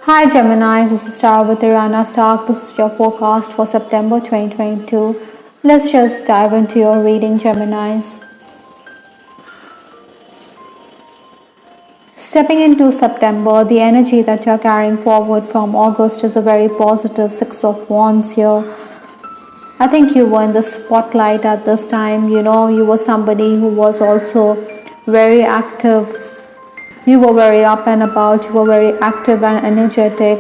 Hi Gemini, this is Star with Ariana Stark. This is your forecast for September 2022. Let's just dive into your reading, Geminis. Stepping into September, the energy that you're carrying forward from August is a very positive Six of Wands here. I think you were in the spotlight at this time. You were somebody who was also very active. You were very up and about, you were very active and energetic.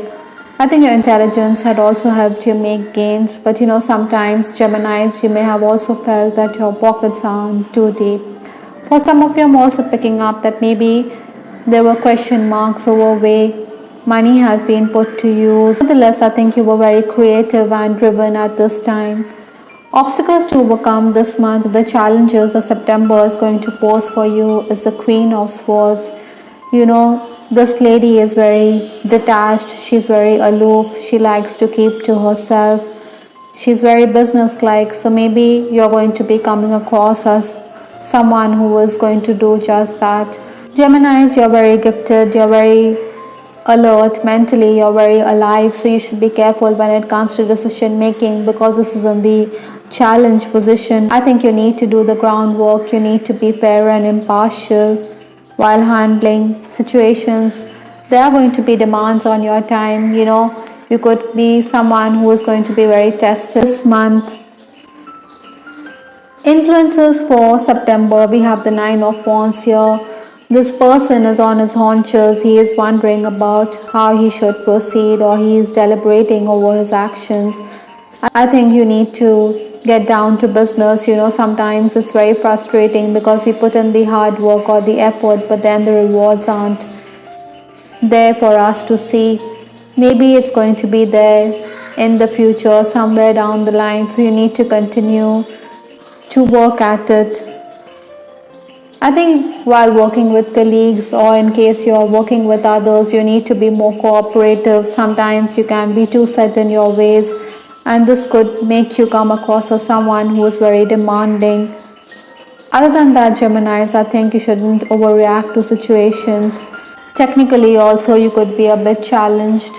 I think your intelligence had also helped you make gains, but sometimes, Geminis, you may have also felt that your pockets aren't too deep. For some of you, I'm also picking up that maybe there were question marks over way money has been put to use. Nonetheless, I think you were very creative and driven at this time. Obstacles to overcome this month, the challenges that September is going to pose for you is the Queen of Swords. This lady is very detached, she's very aloof, she likes to keep to herself, she's very businesslike. So maybe you're going to be coming across as someone who is going to do just that. Geminis, you're very gifted, you're very alert mentally, you're very alive, so you should be careful when it comes to decision making because this is in the challenge position. I think you need to do the groundwork, you need to be fair and impartial while handling situations. There are going to be demands on your time. You could be someone who is going to be very tested this month. Influences for September, we have the Nine of Wands here. This person is on his haunches. He is wondering about how he should proceed, or he is deliberating over his actions. I think you need to get down to business. Sometimes it's very frustrating because we put in the hard work or the effort, but then the rewards aren't there for us to see. Maybe it's going to be there in the future, somewhere down the line, so you need to continue to work at it. I think while working with colleagues, or in case you're working with others, you need to be more cooperative. Sometimes you can be too set in your ways, and this could make you come across as someone who is very demanding. Other than that, Geminis, I think you shouldn't overreact to situations. Technically also, you could be a bit challenged.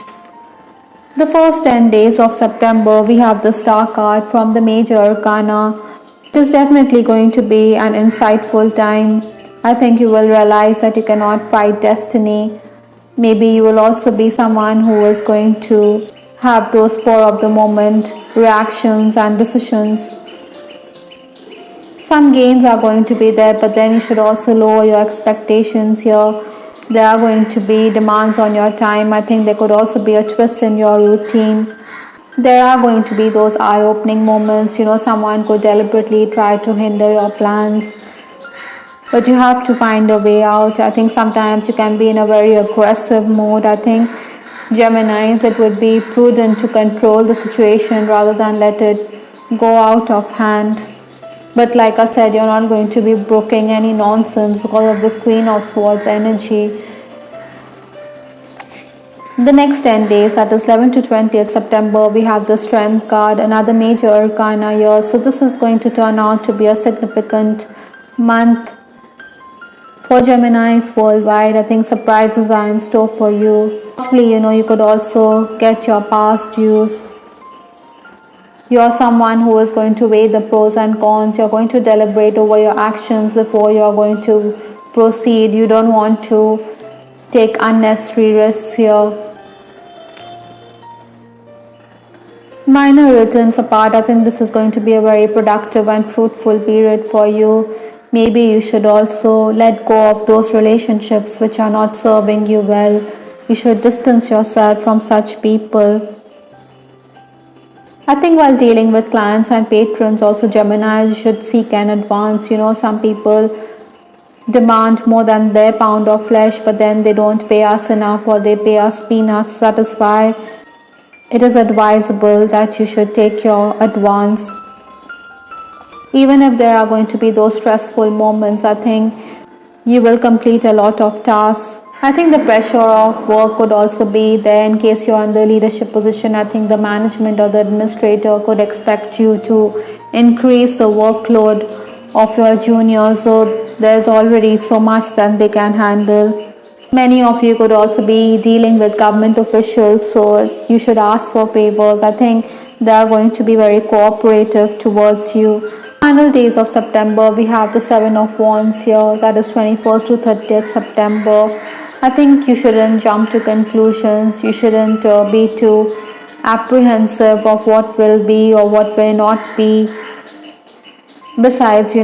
The first 10 days of September, we have the Star card from the Major Arcana. It is definitely going to be an insightful time. I think you will realize that you cannot fight destiny. Maybe you will also be someone who is going to have those spur of the moment reactions and decisions. Some gains are going to be there, but then you should also lower your expectations here. There are going to be demands on your time. I think there could also be a twist in your routine. There are going to be those eye-opening moments. Someone could deliberately try to hinder your plans, but you have to find a way out. I think sometimes you can be in a very aggressive mode. I think, Geminis, it would be prudent to control the situation rather than let it go out of hand. But like I said, you're not going to be broking any nonsense because of the Queen of Swords energy. The next 10 days, that is 11th to 20th September, we have the Strength card, another Major Arcana here. So this is going to turn out to be a significant month for Geminis worldwide. I think surprises are in store for you. Possibly, you could also get your past dues. You're someone who is going to weigh the pros and cons. You're going to deliberate over your actions before you're going to proceed. You don't want to take unnecessary risks here. Minor returns apart, I think this is going to be a very productive and fruitful period for you. Maybe you should also let go of those relationships which are not serving you well. You should distance yourself from such people. I think while dealing with clients and patrons also, Gemini, you should seek an advance. Some people demand more than their pound of flesh, but then they don't pay us enough, or they pay us peanuts. That is why it is advisable that you should take your advance. Even if there are going to be those stressful moments, I think you will complete a lot of tasks. I think the pressure of work could also be there in case you're in the leadership position. I think the management or the administrator could expect you to increase the workload of your juniors, so there's already so much that they can handle. Many of you could also be dealing with government officials, so you should ask for favors. I think they are going to be very cooperative towards you. Final days of September, we have the Seven of Wands here, that is 21st to 30th September. I think you shouldn't jump to conclusions. You shouldn't be too apprehensive of what will be or what will not be. Besides,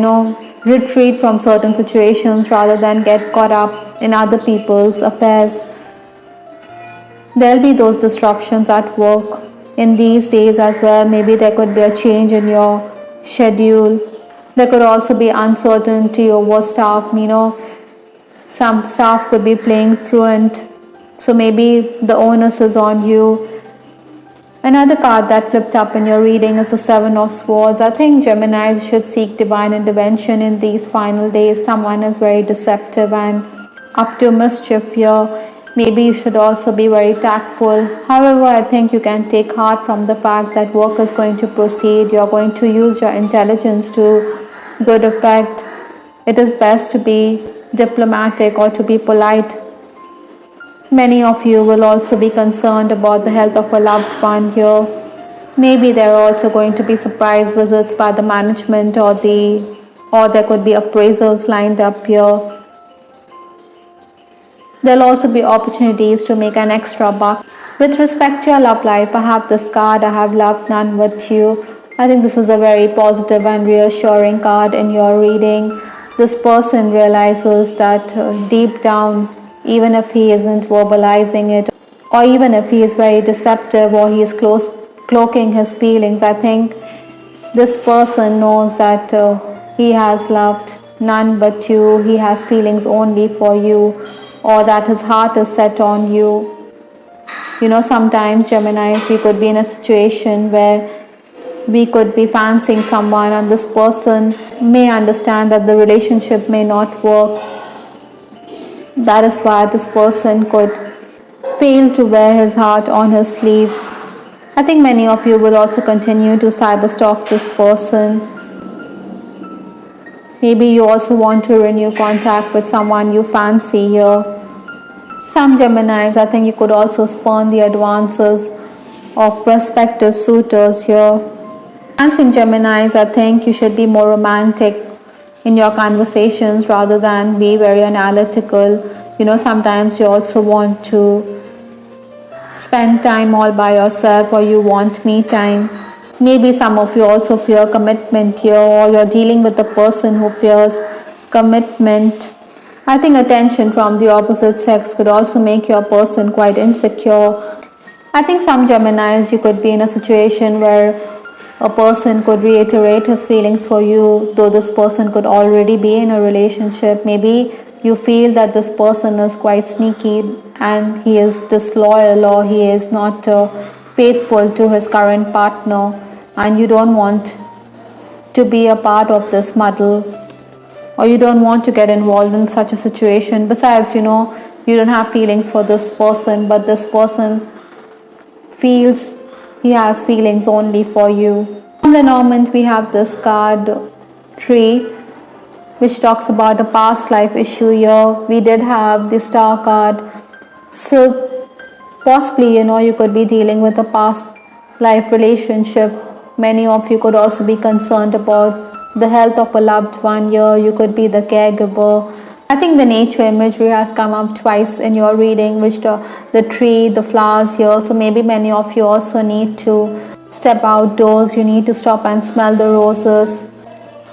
retreat from certain situations rather than get caught up in other people's affairs. There'll be those disruptions at work in these days as well. Maybe there could be a change in your schedule. There could also be uncertainty over staff. Some staff could be playing truant, so maybe the onus is on you. Another card that flipped up in your reading is the Seven of Swords. I think Geminis should seek divine intervention in these final days. Someone is very deceptive and up to mischief here. Maybe you should also be very tactful. However, I think you can take heart from the fact that work is going to proceed. You're going to use your intelligence to good effect. It is best to be diplomatic or to be polite. Many of you will also be concerned about the health of a loved one here. Maybe there are also going to be surprise visits by the management or there could be appraisals lined up here. There'll also be opportunities to make an extra buck. With respect to your love life, I have this card, I have loved none but you. I think this is a very positive and reassuring card in your reading. This person realizes that deep down, even if he isn't verbalizing it, or even if he is very deceptive or he is cloaking his feelings, I think this person knows that he has loved none but you, he has feelings only for you, or that his heart is set on you. Sometimes Geminis, we could be in a situation where we could be fancying someone and this person may understand that the relationship may not work. That is why this person could fail to wear his heart on his sleeve. I think many of you will also continue to cyberstalk this person. Maybe you also want to renew contact with someone you fancy here. Some Geminis, I think you could also spurn the advances of prospective suitors here. Dancing Geminis, I think you should be more romantic in your conversations rather than be very analytical. Sometimes you also want to spend time all by yourself or you want me time. Maybe some of you also fear commitment here, or you're dealing with a person who fears commitment. I think attention from the opposite sex could also make your person quite insecure. I think some Geminis, you could be in a situation where a person could reiterate his feelings for you, though this person could already be in a relationship. Maybe you feel that this person is quite sneaky and he is disloyal or he is not faithful to his current partner, and you don't want to be a part of this muddle, or you don't want to get involved in such a situation. Besides, you don't have feelings for this person, but this person feels he has feelings only for you. From Lenormand, we have this card, Tree, which talks about a past life issue here. We did have the Star card. So possibly, you could be dealing with a past life relationship. Many of you could also be concerned about the health of a loved one here. You could be the caregiver. I think the nature imagery has come up twice in your reading, which the tree, the flowers here. So maybe many of you also need to step outdoors. You need to stop and smell the roses.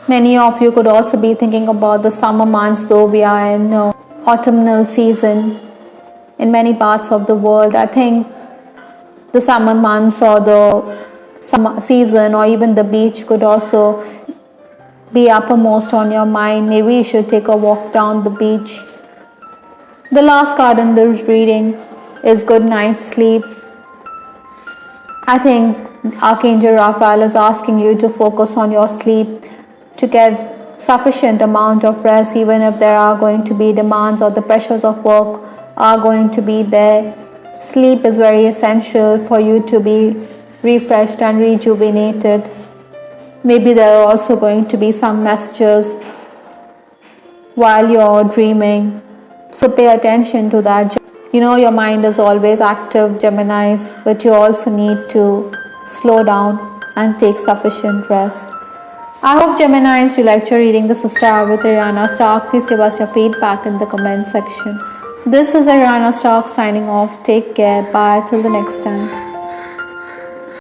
Many of you could also be thinking about the summer months, though we are in autumnal season in many parts of the world. I think the summer months or the summer season or even the beach could also be uppermost on your mind. Maybe you should take a walk down the beach. The last card in this reading is good night's sleep. I think Archangel Raphael is asking you to focus on your sleep, to get sufficient amount of rest, even if there are going to be demands or the pressures of work are going to be there. Sleep is very essential for you to be refreshed and rejuvenated. Maybe there are also going to be some messages while you're dreaming. So pay attention to that. You know, your mind is always active, Geminis, but you also need to slow down and take sufficient rest. I hope, Geminis, you liked your reading. This is Star with Ariana Stark. Please give us your feedback in the comment section. This is Ariana Stark signing off. Take care. Bye. Till the next time.